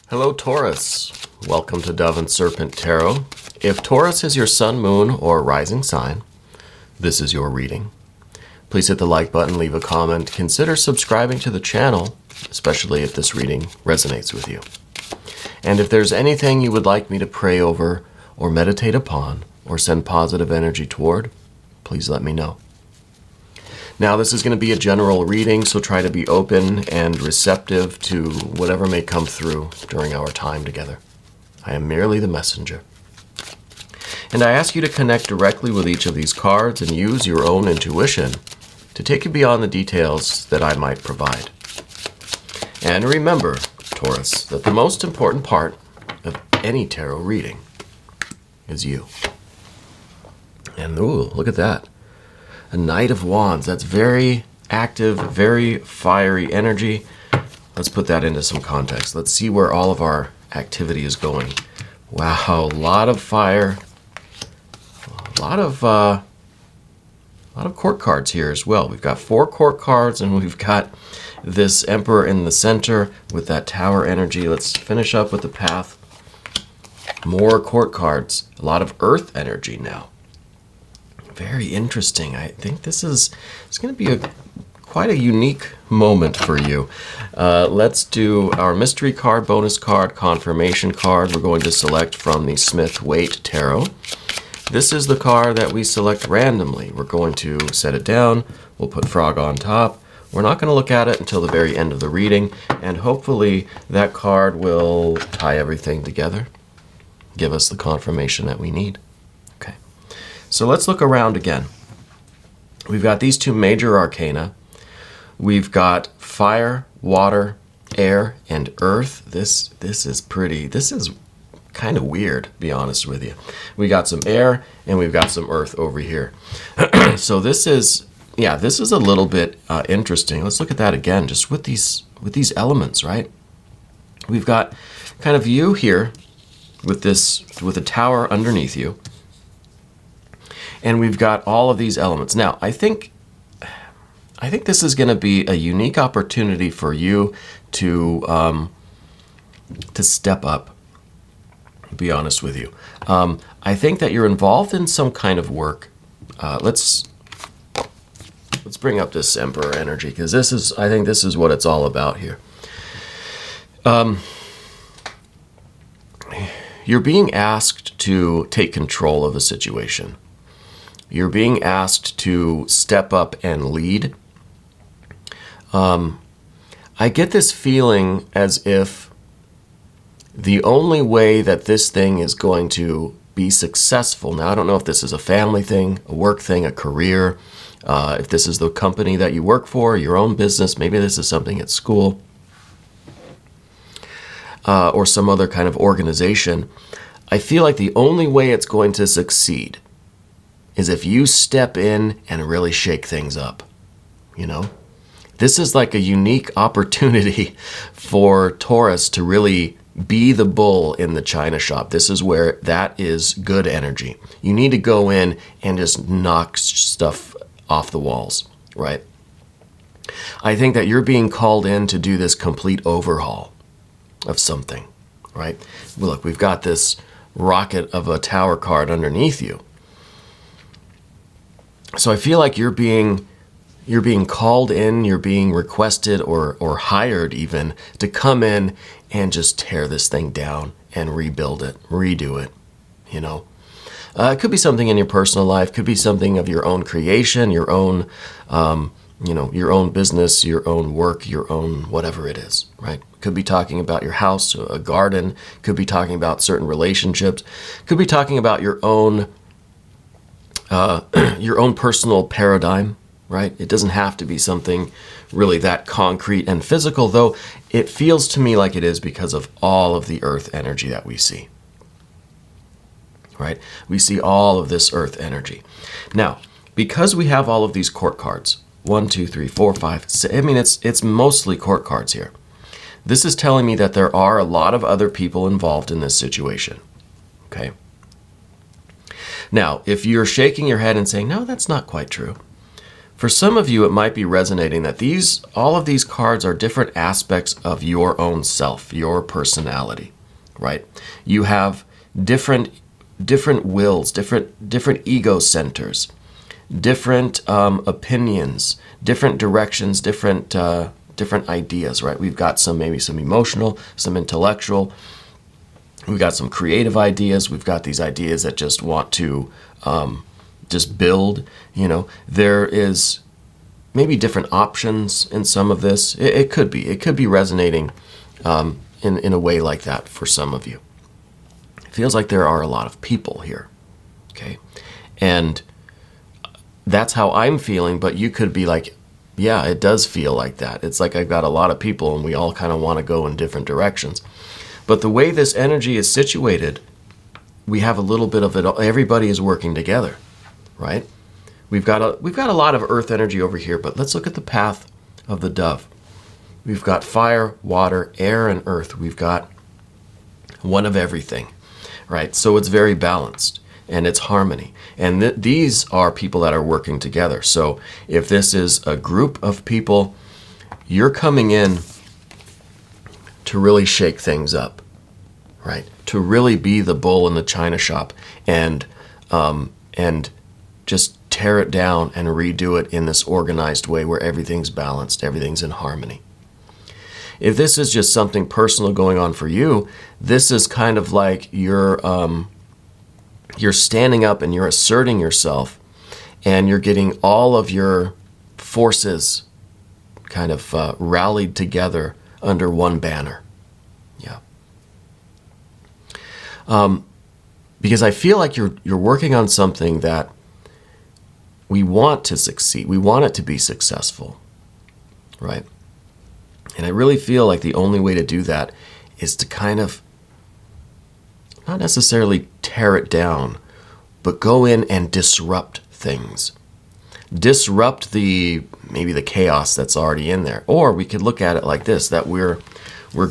Hello, Taurus. Welcome to Dove and Serpent Tarot. If Taurus is your sun, moon, or rising sign, this is your reading. Please hit the like button, leave a comment, consider subscriing to the channel, especially if this reading resonates with you. And if there's anything you would like me to pray over or meditate upon or send positive energy toward, please let me know. Now, this is going to be a general reading, so try to be open and receptive to whatever may come through during our time together. I am merely the messenger. And I ask you to connect directly with each of these cards and use your own intuition to take you beyond the details that I might provide. And remember, Taurus, that the most important part of any tarot reading is you. And ooh, look at that. A Knight of Wands. That's very active, very fiery energy. Let's put that into some context. Let's see where all of our activity is going. Wow, a lot of fire. A lot of court cards here as well. We've got 4 court cards, and we've got this Emperor in the center with that Tower energy. Let's finish up with the Path. More court cards. A lot of Earth energy now. Very interesting. I think it's going to be quite a unique moment for you. Let's do our mystery card, bonus card, confirmation card. We're going to select from the Smith-Waite Tarot. This is the card that we select randomly. We're going to set it down. We'll put Frog on top. We're not going to look at it until the very end of the reading, and hopefully that card will tie everything together, give us the confirmation that we need. Okay. So let's look around again. We've got these 2 major arcana. We've got fire, water, air, and earth. This is kind of weird, to be honest with you. We got some air and we've got some earth over here. So this is a little bit interesting. Let's look at that again, just with these elements, right? We've got kind of you here with a tower underneath you. And we've got all of these elements. Now, I think this is going to be a unique opportunity for you to step up, to be honest with you. I think that you're involved in some kind of work. Let's bring up this Emperor energy, because I think this is what it's all about here. You're being asked to take control of the situation. You're being asked to step up and lead. I get this feeling as if the only way that this thing is going to be successful, now I don't know if this is a family thing, a work thing, a career, if this is the company that you work for, your own business, maybe this is something at school, or some other kind of organization. I feel like the only way it's going to succeed is if you step in and really shake things up, you know? This is like a unique opportunity for Taurus to really be the bull in the china shop. This is where that is good energy. You need to go in and just knock stuff off the walls, right? I think that you're being called in to do this complete overhaul of something, right? Look, we've got this rocket of a tower card underneath you. So I feel like you're being called in, you're being requested or hired even to come in and just tear this thing down and rebuild it, redo it, you know. It could be something in your personal life, could be something of your own creation, your own, your own business, your own work, your own whatever it is, right? Could be talking about your house, a garden, could be talking about certain relationships, could be talking about your own personal paradigm, right? It doesn't have to be something really that concrete and physical, though it feels to me like it is because of all of the earth energy that we see, right? We see all of this earth energy. Now, because we have all of these court cards, 1, 2, 3, 4, 5, 6, I mean, it's mostly court cards here. This is telling me that there are a lot of other people involved in this situation, okay? Now, if you're shaking your head and saying, no, that's not quite true, For some of you, it might be resonating that all of these cards are different aspects of your own self, your personality, right? You have different wills, different ego centers, different opinions, different directions, different ideas, right? We've got maybe some emotional, some intellectual. We've got some creative ideas. We've got these ideas that just want to just build. There is maybe different options in some of this. It could be resonating in a way like that for some of you. It feels like there are a lot of people here, okay? And that's how I'm feeling, but you could be like, yeah, it does feel like that. It's like I've got a lot of people and we all kind of want to go in different directions. But the way this energy is situated, we have a little bit of it. Everybody is working together, right? We've got a lot of earth energy over here, but let's look at the path of the dove. We've got fire, water, air, and earth. We've got one of everything, right? So it's very balanced and it's harmony. And these are people that are working together. So if this is a group of people, you're coming in to really shake things up, right? To really be the bull in the china shop and just tear it down and redo it in this organized way where everything's balanced, everything's in harmony. If this is just something personal going on for you, this is kind of like you're standing up and you're asserting yourself and you're getting all of your forces kind of rallied together under one banner. Yeah. Because I feel like you're working on something that we want to succeed. We want it to be successful, right? And I really feel like the only way to do that is to kind of not necessarily tear it down, but go in and disrupt things. Disrupt maybe the chaos that's already in there. Or we could look at it like this, that we're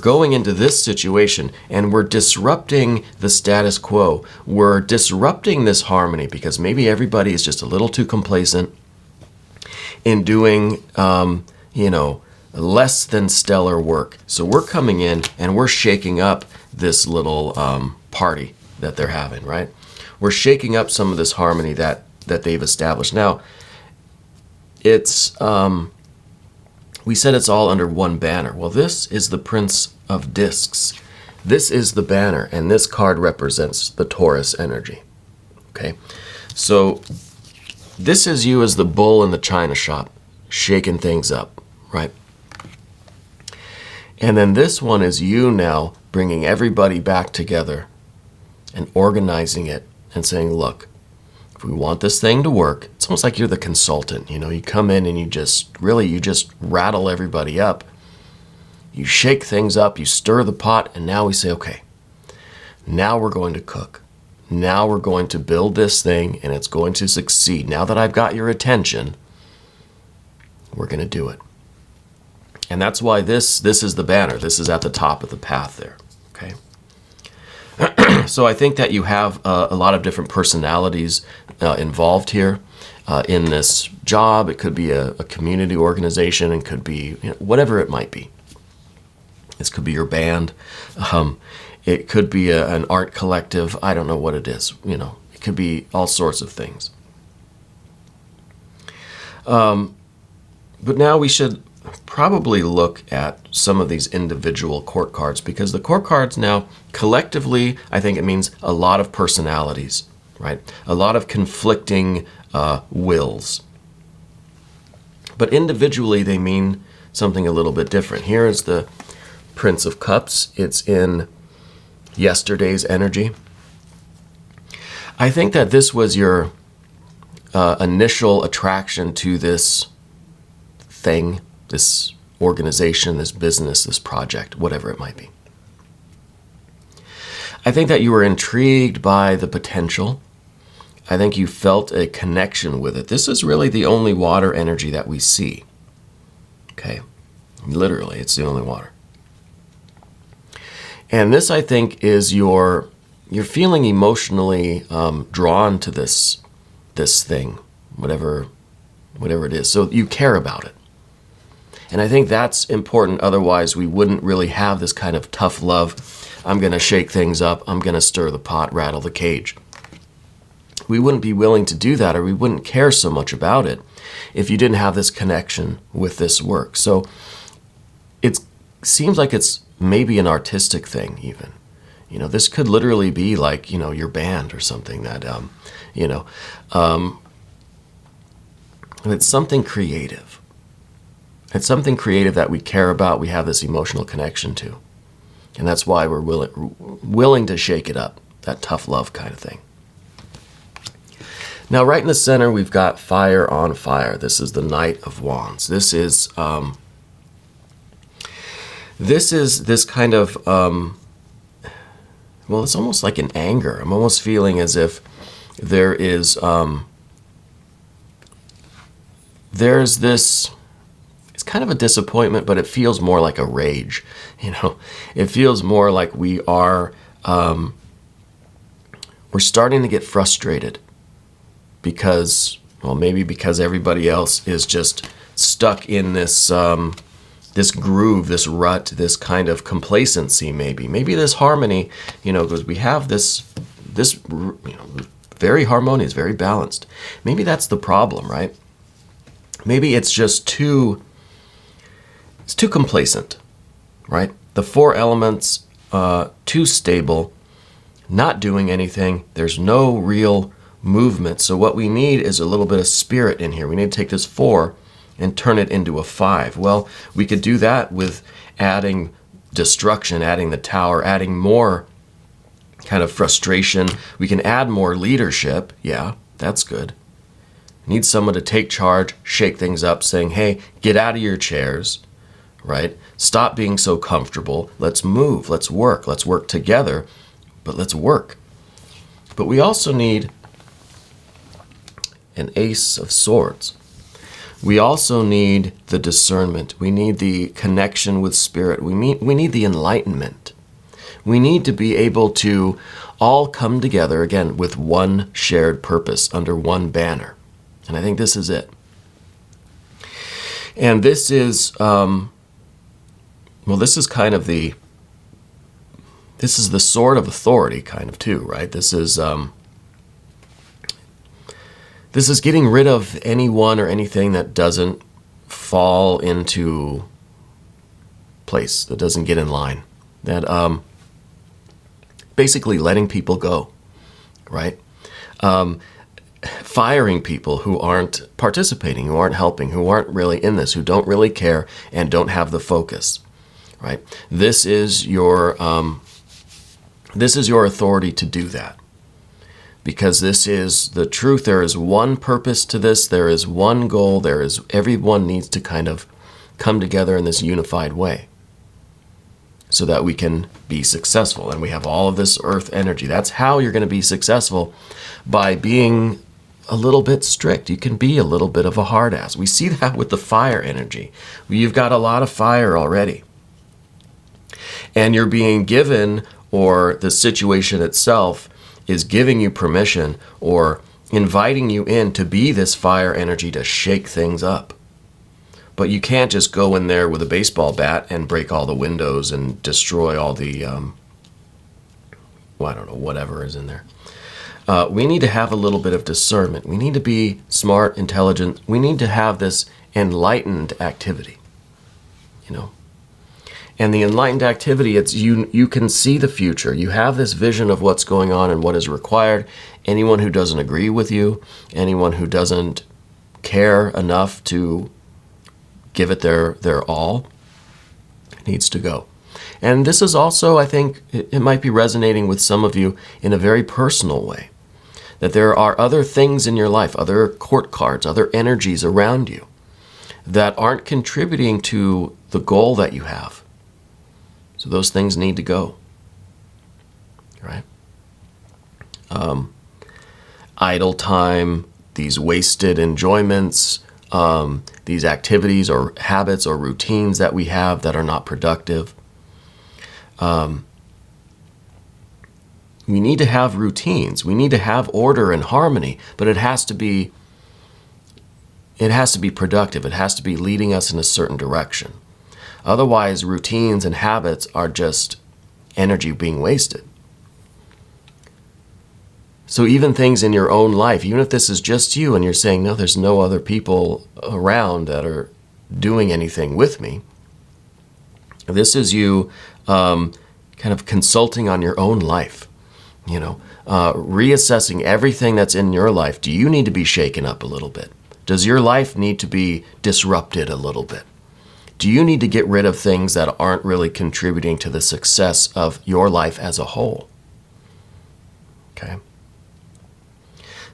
going into this situation and we're disrupting the status quo. We're disrupting this harmony because maybe everybody is just a little too complacent in doing, less than stellar work. So we're coming in and we're shaking up this little party that they're having, right? We're shaking up some of this harmony that they've established. Now, it's we said it's all under one banner. Well, this is the Prince of Discs. This is the banner, and this card represents the Taurus energy. Okay, so this is you as the bull in the china shop, shaking things up, right? And then this one is you now bringing everybody back together and organizing it and saying, look, if we want this thing to work, it's almost like you're the consultant. You come in and you just rattle everybody up. You shake things up, you stir the pot, and now we say, okay, now we're going to cook. Now we're going to build this thing and it's going to succeed. Now that I've got your attention, we're going to do it. And that's why this is the banner. This is at the top of the path there, okay? So I think that you have a lot of different personalities involved here in this job. It could be a community organization. It could be whatever it might be. This could be your band. It could be an art collective. I don't know what it is. It could be all sorts of things. But now we should probably look at some of these individual court cards, because the court cards now collectively, I think it means a lot of personalities, right? A lot of conflicting wills. But individually, they mean something a little bit different. Here is the Prince of Cups. It's in yesterday's energy. I think that this was your initial attraction to this thing, this organization, this business, this project, whatever it might be. I think that you were intrigued by the potential. I think you felt a connection with it. This is really the only water energy that we see. Okay, literally, it's the only water. And this, I think, is you're feeling emotionally drawn to this thing, whatever whatever it is. So you care about it. And I think that's important. Otherwise, we wouldn't really have this kind of tough love. I'm going to shake things up. I'm going to stir the pot, rattle the cage. We wouldn't be willing to do that, or we wouldn't care so much about it if you didn't have this connection with this work. So it seems like it's maybe an artistic thing even. You know, this could literally be like, you know, your band or something that, it's something creative. It's something creative that we care about, we have this emotional connection to. And that's why we're willing to shake it up, that tough love kind of thing. Now, right in the center, we've got fire on fire. This is the Knight of Wands. This is this kind of, well, it's almost like an anger. I'm almost feeling as if there is, there's this, it's kind of a disappointment, but it feels more like a rage. You know, it feels more like we are, we're starting to get frustrated because, well, maybe because everybody else is just stuck in this, this groove, this rut, this kind of complacency, maybe this harmony, you know, because we have this, you know, very harmonious, very balanced. Maybe that's the problem, right? Maybe it's just too complacent, right? The four elements, too stable, not doing anything. There's no real movement. So what we need is a little bit of spirit in here. We need to take this 4 and turn it into a 5. Well, we could do that with adding destruction, adding the tower, adding more kind of frustration. We can add more leadership. Yeah, that's good. Need someone to take charge, shake things up, saying, hey, get out of your chairs, right? Stop being so comfortable. Let's move. Let's work together, but let's work. But we also need an Ace of Swords. We also need the discernment. We need the connection with spirit. We need the enlightenment. We need to be able to all come together, again, with one shared purpose under one banner. And I think this is it. And this is, well, this is kind of the, this is the sword of authority kind of too, right? This is getting rid of anyone or anything that doesn't fall into place, that doesn't get in line, that basically letting people go, right? Firing people who aren't participating, who aren't helping, who aren't really in this, who don't really care and don't have the focus, right? This is your authority to do that. Because this is the truth. There is one purpose to this. There is one goal. Everyone needs to kind of come together in this unified way so that we can be successful. And we have all of this earth energy. That's how you're going to be successful, by being a little bit strict. You can be a little bit of a hard ass. We see that with the fire energy. You've got a lot of fire already. And you're being given, or the situation itself is giving you permission or inviting you in to be this fire energy to shake things up. But you can't just go in there with a baseball bat and break all the windows and destroy all the, well, I don't know, whatever is in there. We need to have a little bit of discernment. We need to be smart, intelligent. We need to have this enlightened activity, you know. And the enlightened activity, it's you can see the future. You have this vision of what's going on and what is required. Anyone who doesn't agree with you, anyone who doesn't care enough to give it their all, needs to go. And this is also, I think, it might be resonating with some of you in a very personal way. That there are other things in your life, other court cards, other energies around you that aren't contributing to the goal that you have. So those things need to go, right? Idle time, these wasted enjoyments, these activities or habits or routines that we have that are not productive. We need to have routines. We need to have order and harmony, but it has to be it has to be productive. It has to be leading us in a certain direction. Otherwise, routines and habits are just energy being wasted. So even things in your own life, even if this is just you and you're saying, no, there's no other people around that are doing anything with me, this is you kind of consulting on your own life, reassessing everything that's in your life. Do you need to be shaken up a little bit? Does your life need to be disrupted a little bit? Do you need to get rid of things that aren't really contributing to the success of your life as a whole? Okay.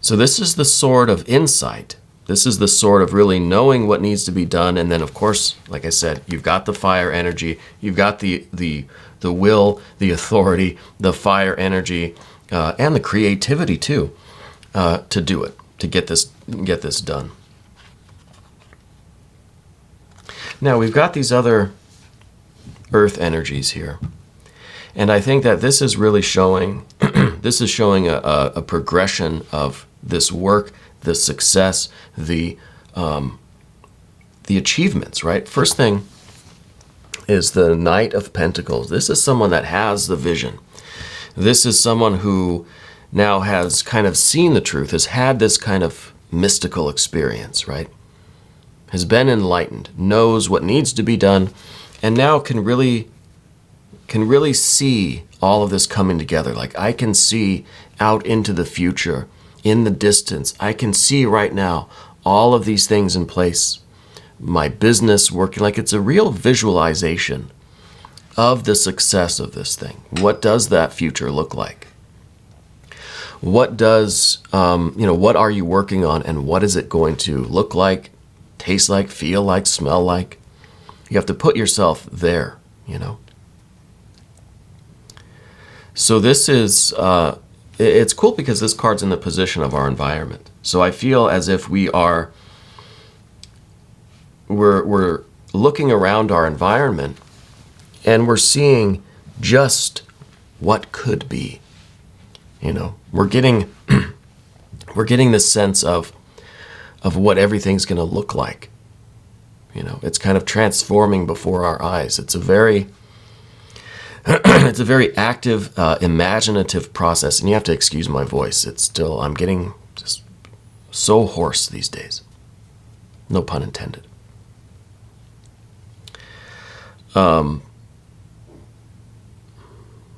So this is the sword of insight. This is the sword of really knowing what needs to be done. And then, of course, like I said, you've got the fire energy. You've got the will, the authority, the fire energy, and the creativity, too, to do it, to get this done. Now, we've got these other earth energies here. And I think that this is really showing, this is showing a progression of this work, the success, the achievements, right? First thing is the Knight of Pentacles. This is someone that has the vision. This is someone who now has kind of seen the truth, has had this kind of mystical experience, right? Has been enlightened, knows what needs to be done, and now can really see all of this coming together. Like, I can see out into the future, in the distance. I can see right now all of these things in place. My business working, like it's a real visualization of the success of this thing. What does that future look like? What does, what are you working on, and what is it going to look like, taste like, feel like, smell like? You have to put yourself there, So this is, it's cool because this card's in the position of our environment. So I feel as if we're looking around our environment and we're seeing just what could be. We're getting this sense of what everything's going to look like. It's kind of transforming before our eyes. It's a very active, imaginative process. And you have to excuse my voice. I'm getting just so hoarse these days. No pun intended.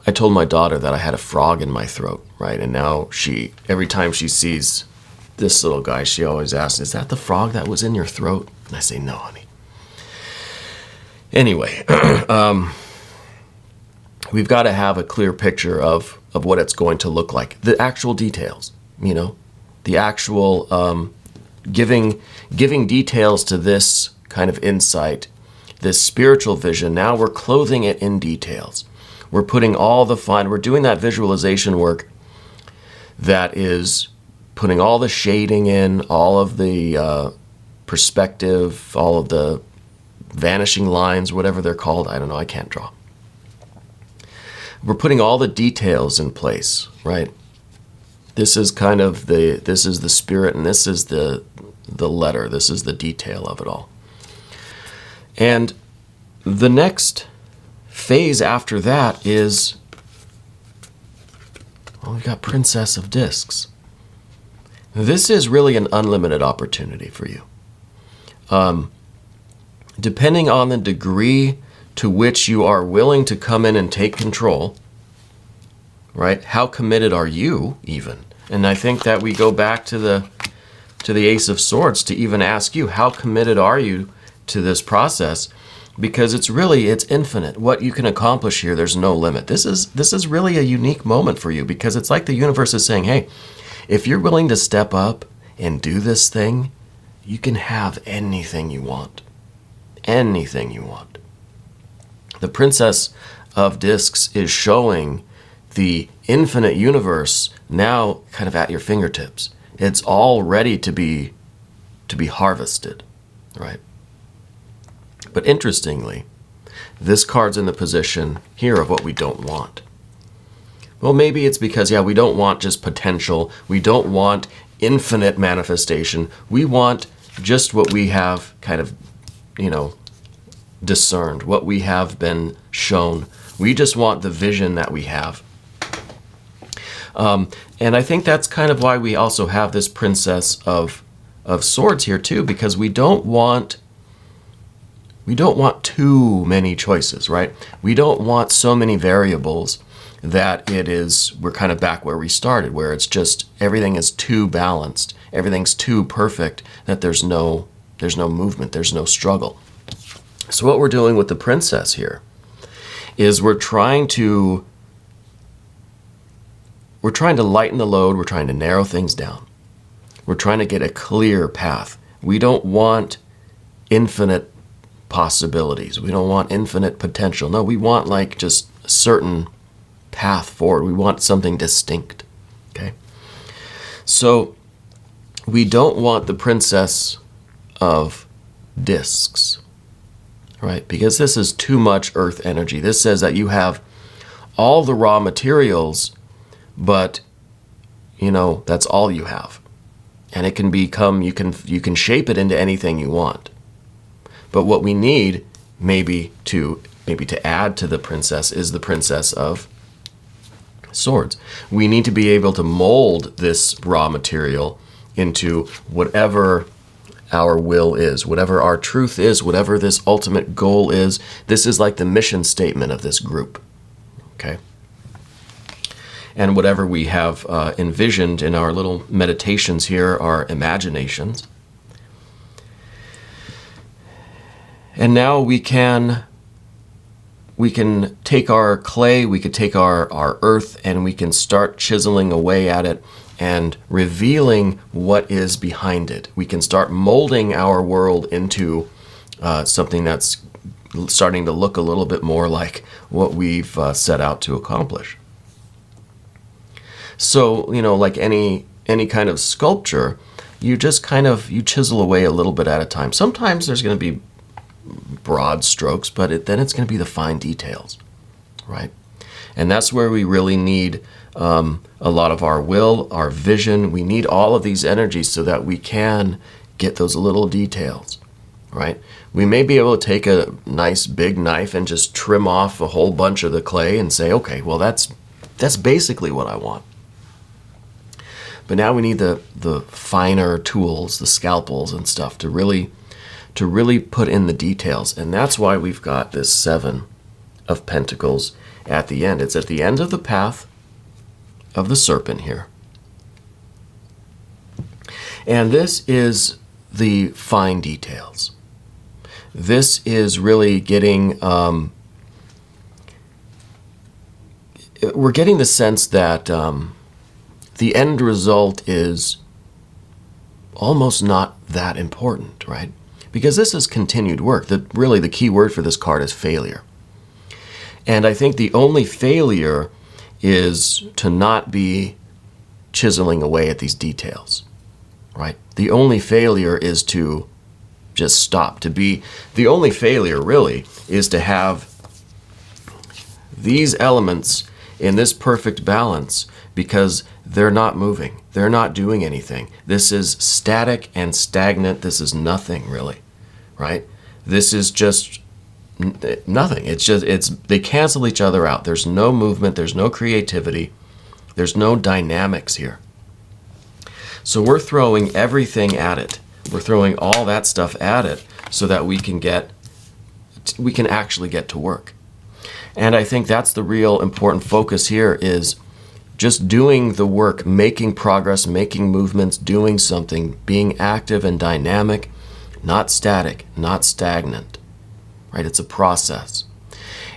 I told my daughter that I had a frog in my throat, right? And now every time she sees this little guy, she always asks, "Is that the frog that was in your throat?" And I say, "No, honey." Anyway, we've got to have a clear picture of what it's going to look like. The actual details, the actual giving details to this kind of insight, this spiritual vision. Now we're clothing it in details. We're putting all the we're doing that visualization work that is putting all the shading in, all of the perspective, all of the vanishing lines, whatever they're called. I don't know, I can't draw. We're putting all the details in place, right? This is kind of this is the spirit, and this is the letter. This is the detail of it all. And the next phase after that is, we've got Princess of Discs. This is really an unlimited opportunity for you. Depending on the degree to which you are willing to come in and take control, right? How committed are you even? And I think that we go back to the Ace of Swords to even ask you, how committed are you to this process? Because it's infinite. What you can accomplish here, there's no limit. This is really a unique moment for you, because it's like the universe is saying, hey, if you're willing to step up and do this thing, you can have anything you want. Anything you want. The Princess of Discs is showing the infinite universe now kind of at your fingertips. It's all ready to be harvested, right? But interestingly, this card's in the position here of what we don't want. Well, maybe it's because, we don't want just potential. We don't want infinite manifestation. We want just what we have kind of, discerned, what we have been shown. We just want the vision that we have. And I think that's kind of why we also have this Princess of Swords here too, because we don't want too many choices, right? We don't want so many variables that we're kind of back where we started, where it's just everything is too balanced, everything's too perfect, that there's no movement, there's no struggle. So what we're doing with the Princess here is we're trying to lighten the load, we're trying to narrow things down. We're trying to get a clear path. We don't want infinite possibilities. We don't want infinite potential. No, we want like just a certain path forward. We want something distinct. Okay? So we don't want the Princess of Discs, right? Because this is too much earth energy. This says that you have all the raw materials, but that's all you have. And it can become, you can shape it into anything you want. But what we need maybe to add to the Princess is the Princess of Swords. We need to be able to mold this raw material into whatever our will is, whatever our truth is, whatever this ultimate goal is. This is like the mission statement of this group. Okay? And whatever we have envisioned in our little meditations here are imaginations. And now we can take our clay, we could take our earth, and we can start chiseling away at it and revealing what is behind it. We can start molding our world into something that's starting to look a little bit more like what we've set out to accomplish. So, like any kind of sculpture, you just you chisel away a little bit at a time. Sometimes there's going to be broad strokes, but then it's going to be the fine details, right? And that's where we really need a lot of our will, our vision. We need all of these energies so that we can get those little details, right? We may be able to take a nice big knife and just trim off a whole bunch of the clay and say, okay, well, that's basically what I want. But now we need the finer tools, the scalpels and stuff to really put in the details. And that's why we've got this 7 of Pentacles at the end. It's at the end of the path of the serpent here. And this is the fine details. This is really getting, we're getting the sense that the end result is almost not that important, right? Because this is continued work. Really the key word for this card is failure. And I think the only failure is to not be chiseling away at these details, right? The only failure is to just stop. The only failure really is to have these elements in this perfect balance because they're not moving. They're not doing anything. This is static and stagnant. This is nothing really, right? This is just nothing. They cancel each other out. There's no movement. There's no creativity. There's no dynamics here. So we're throwing everything at it. We're throwing all that stuff at it so that we can actually get to work. And I think that's the real important focus here is just doing the work, making progress, making movements, doing something, being active and dynamic, not static, not stagnant, right? It's a process.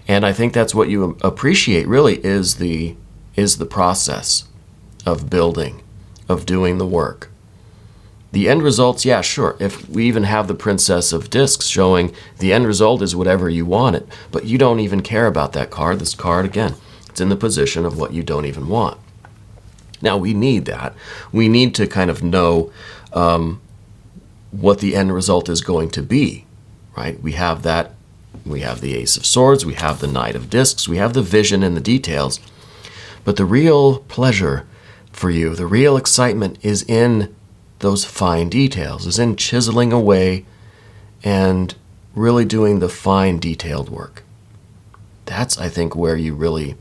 And I think that's what you appreciate really is the process of building, of doing the work. The end results, yeah, sure. If we even have the Princess of Discs showing the end result is whatever you want it, but you don't even care about that card. This card, again, it's in the position of what you don't even want. Now, we need that. We need to kind of know what the end result is going to be, right? We have that. We have the Ace of Swords. We have the Knight of Discs. We have the vision and the details. But the real pleasure for you, the real excitement is in those fine details, is in chiseling away and really doing the fine detailed work. That's, I think, where you really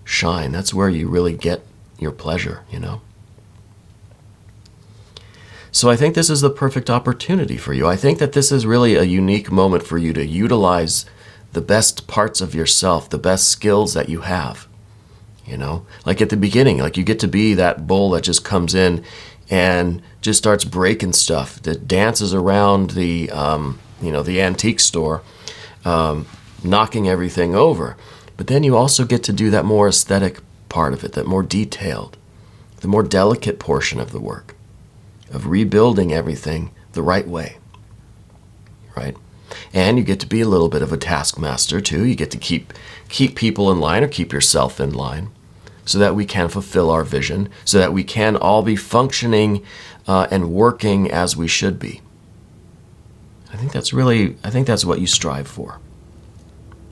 shine. That's where you really get your pleasure, you know. So I think this is the perfect opportunity for you. I think that this is really a unique moment for you to utilize the best parts of yourself, the best skills that you have. You know, like at the beginning, like you get to be that bull that just comes in and just starts breaking stuff, that dances around the, the antique store, knocking everything over. But then you also get to do that more aesthetic part of it, that more detailed, the more delicate portion of the work, of rebuilding everything the right way, right? And you get to be a little bit of a taskmaster too. You get to keep people in line or keep yourself in line so that we can fulfill our vision, so that we can all be functioning and working as we should be. I think that's what you strive for.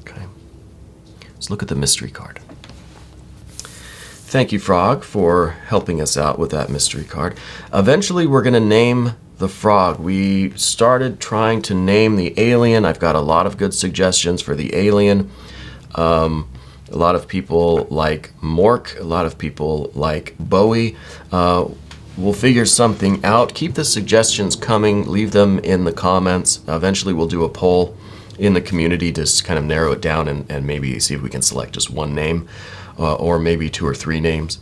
Okay. Let's look at the mystery card. Thank you, Frog, for helping us out with that mystery card. Eventually, we're going to name the frog. We started trying to name the alien. I've got a lot of good suggestions for the alien. A lot of people like Mork. A lot of people like Bowie. We'll figure something out. Keep the suggestions coming. Leave them in the comments. Eventually, we'll do a poll in the community to kind of narrow it down and maybe see if we can select just one name or maybe 2 or 3 names.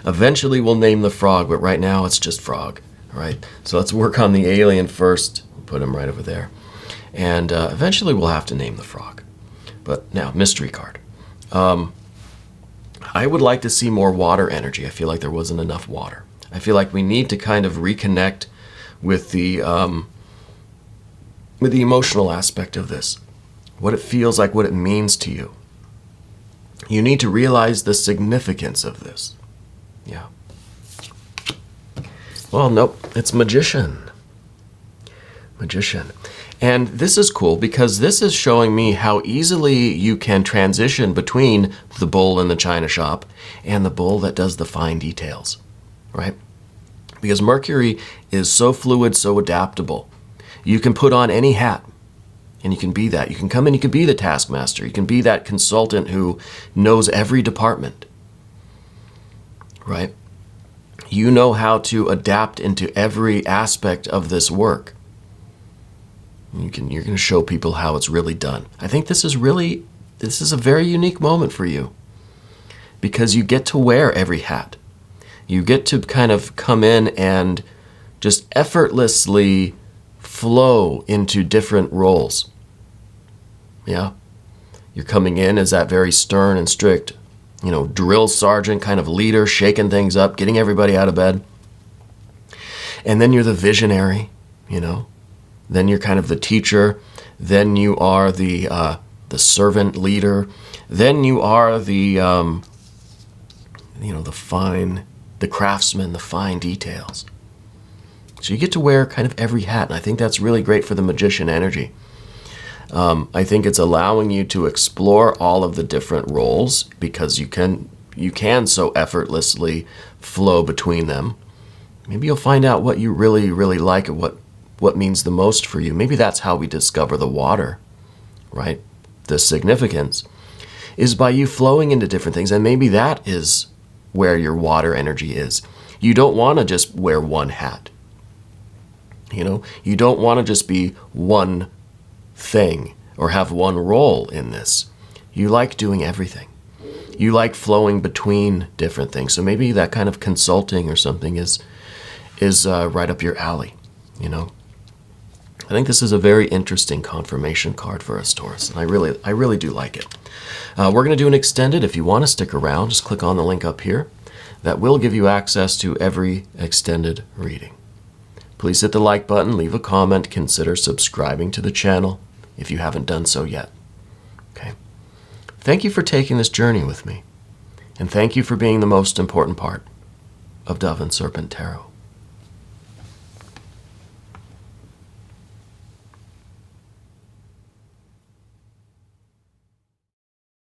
Eventually, we'll name the frog, but right now it's just frog. All right, so let's work on the alien first. Put him right over there. And eventually we'll have to name the frog. But now, mystery card. I would like to see more water energy. I feel like there wasn't enough water. I feel like we need to kind of reconnect with the emotional aspect of this. What it feels like, what it means to you. You need to realize the significance of this. Yeah. Well, nope, it's magician. Magician. And this is cool because this is showing me how easily you can transition between the bull in the china shop and the bull that does the fine details, right? Because Mercury is so fluid, so adaptable. You can put on any hat and you can be that. You can come in, you can be the taskmaster. You can be that consultant who knows every department, right? You know how to adapt into every aspect of this work. You're going to show people how it's really done. I think this is a very unique moment for you because you get to wear every hat. You get to kind of come in and just effortlessly flow into different roles. Yeah. You're coming in as that very stern and strict, drill sergeant kind of leader, shaking things up, getting everybody out of bed. And then you're the visionary, Then you're kind of the teacher. Then you are the servant leader. Then you are the craftsman, the fine details. So you get to wear kind of every hat, and I think that's really great for the magician energy. I think it's allowing you to explore all of the different roles because you can so effortlessly flow between them. Maybe you'll find out what you really, really like and what means the most for you. Maybe that's how we discover the water, right? The significance is by you flowing into different things, and maybe that is where your water energy is. You don't want to just wear one hat. You don't want to just be one thing or have one role in this. You like doing everything. You like flowing between different things. So maybe that kind of consulting or something is right up your alley, I think this is a very interesting confirmation card for us, Taurus, and I really do like it. We're going to do an extended. If you want to stick around, just click on the link up here. That will give you access to every extended reading. Please hit the like button, leave a comment, consider subscribing to the channel if you haven't done so yet. Okay. Thank you for taking this journey with me, and thank you for being the most important part of Dove and Serpent Tarot.